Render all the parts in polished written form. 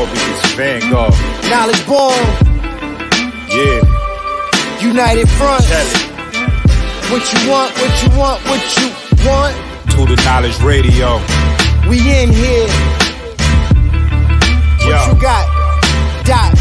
Morbius, Vanguard. Knowledge born. Yeah. United front. Tell it. What you want, what you want, what you want. To the Knowledge Radio. We in here. What you got? Dot.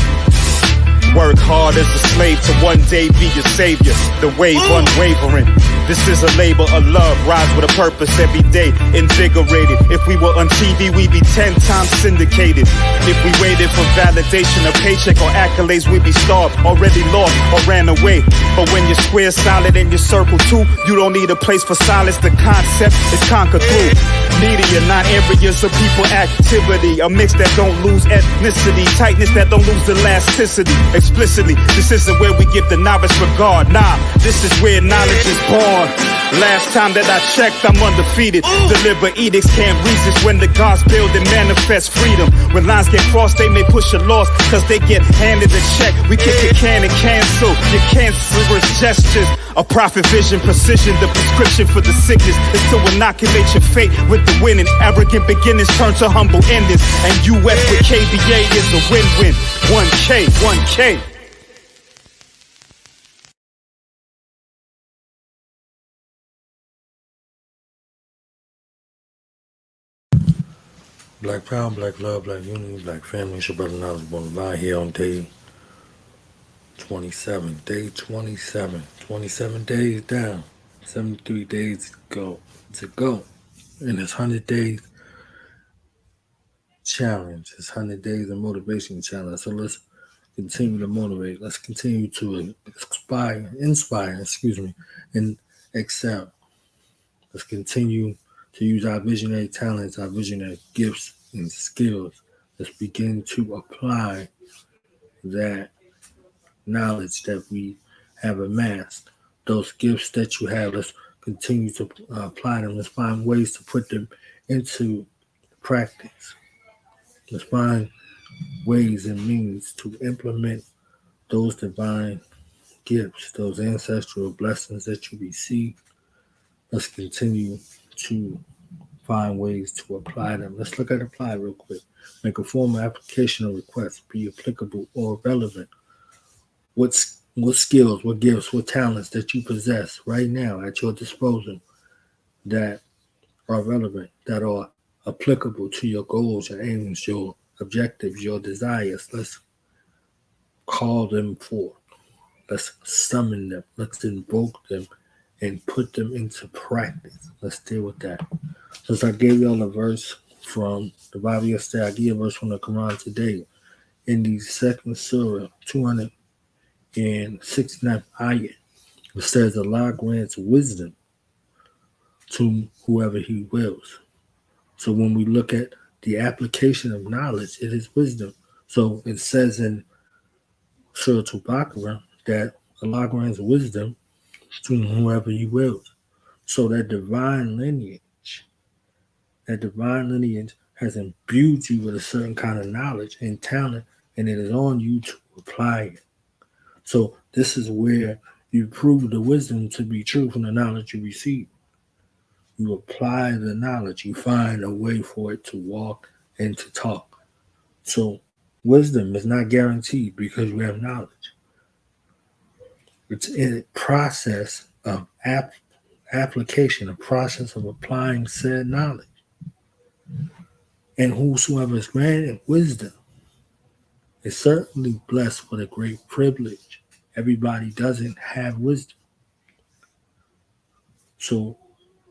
Work hard as a slave to one day be your savior. The wave unwavering. This is a labor of love. Rise with a purpose every day. Invigorated. If we were on TV, we'd be 10 times syndicated. If we waited for validation, a paycheck or accolades, we'd be starved, already lost or ran away. But when you're square, solid, and your circle too, you don't need a place for silence. The concept is conquered through media, not areas of people activity. A mix that don't lose ethnicity, tightness that don't lose elasticity. Explicitly, this isn't where we give the novice regard. Nah, this is where knowledge is born. Last time that I checked, I'm undefeated. Deliver edicts, can't resist when the gods build and manifest freedom. When lines get crossed, they may push a loss, cause they get handed a check. We kick a can and cancel your cancerous gestures. A prophet vision, precision, the prescription for the sickness is to inoculate your fate with the winning. Arrogant beginnings turn to humble endings. And US with KBA is a win-win. 1K, 1K. Black power, black love, black unity, black family. It's your brother Knowledge Boulevard here on day 27. Day 27. 27 days down. 73 days to go. And it's 100 days challenge. It's 100 days of motivation challenge. So let's continue to motivate. Let's continue to inspire, and excel. Let's continue to use our visionary talents, our visionary gifts and skills. Let's begin to apply that knowledge that we have amassed. Those gifts that you have, let's continue to apply them. Let's find ways to put them into practice. Let's find ways and means to implement those divine gifts, those ancestral blessings that you receive. Let's continue to find ways to apply them. Let's look at apply real quick. Make a formal application or request, be applicable or relevant. What skills, what gifts, what talents that you possess right now at your disposal that are relevant, that are applicable to your goals, your aims, your objectives, your desires. Let's call them forth. Let's summon them. Let's invoke them and put them into practice. Let's deal with that. Since I gave y'all a verse from the Bible yesterday, I give you a verse from the Quran today. In the second surah, 269th ayat, it says Allah grants wisdom to whoever he wills. So when we look at the application of knowledge, it is wisdom. So it says in Surah Al-Baqarah that Allah grants wisdom to whoever he wills. So that divine lineage has imbued you with a certain kind of knowledge and talent, and it is on you to apply it. So this is where you prove the wisdom to be true from the knowledge you receive. You apply the knowledge. You find a way for it to walk and to talk. So wisdom is not guaranteed because you have knowledge. It's a process of application, a process of applying said knowledge. And whosoever is granted wisdom is certainly blessed with a great privilege. Everybody doesn't have wisdom. So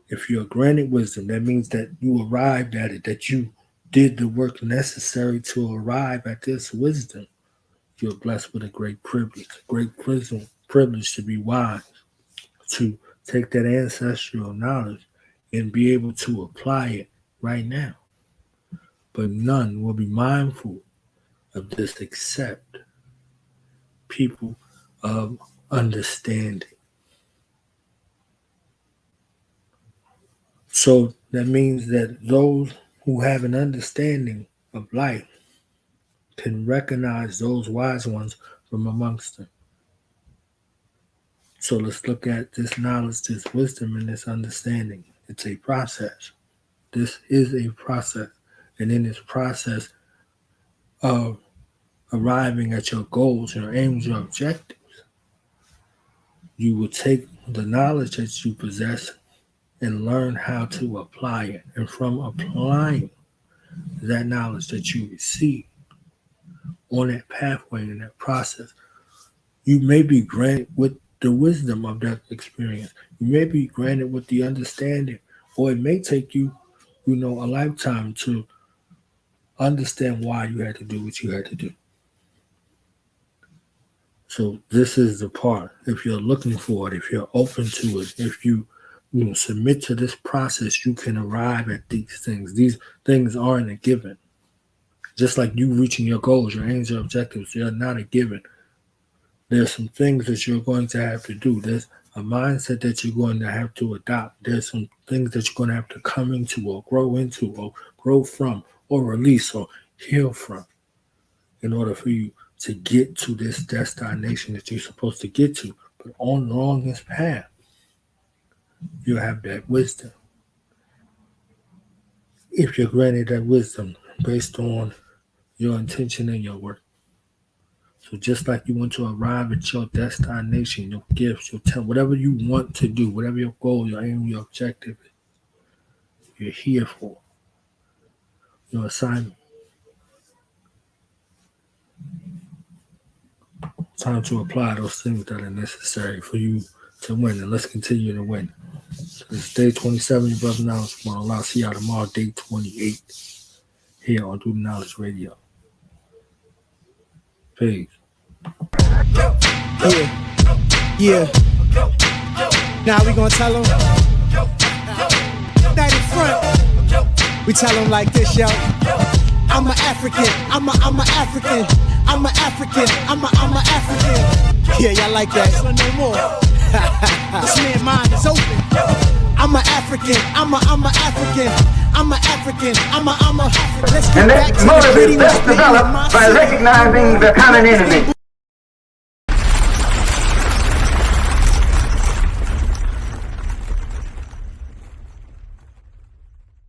if you're granted wisdom, that means that you arrived at it, that you did the work necessary to arrive at this wisdom. You're blessed with a great privilege to be wise, to take that ancestral knowledge and be able to apply it right now. But none will be mindful of this except people of understanding. So that means that those who have an understanding of life can recognize those wise ones from amongst them. So let's look at this knowledge, this wisdom, and this understanding. It's a process. This is a process. And in this process of arriving at your goals, your aims, your objectives, you will take the knowledge that you possess and learn how to apply it. And from applying that knowledge that you receive on that pathway and that process, you may be granted with the wisdom of that experience. You may be granted with the understanding, or it may take you, a lifetime to understand why you had to do what you had to do. So this is the part. If you're looking for it, if you're open to it, if you submit to this process, you can arrive at these things. These things aren't a given. Just like you reaching your goals, your aims, your objectives, they're not a given. There's some things that you're going to have to do. There's a mindset that you're going to have to adopt. There's some things that you're going to have to come into or grow into or grow from or release or heal from in order for you to get to this destination that you're supposed to get to. But along this path, you have that wisdom. If you're granted that wisdom based on your intention and your work. So just like you want to arrive at your destination, your gifts, your talent, whatever you want to do, whatever your goal, your aim, your objective is, you're here for your assignment. Time to apply those things that are necessary for you to win, and let's continue to win. So it's day 27, your brother Knowledge. I'll see y'all tomorrow, day 28, here on Do the Knowledge Radio. Peace. Yeah. Now we gonna tell them. That in front. We tell them like this, yo. I'm an African. I'm a African. I'm an African. I'm a African. Yeah, y'all like that? No more. This man's mind is open. I'm an African. I'm a African. I'm an African. I'm a. Let's get back to the motive is best developed by recognizing the common enemy.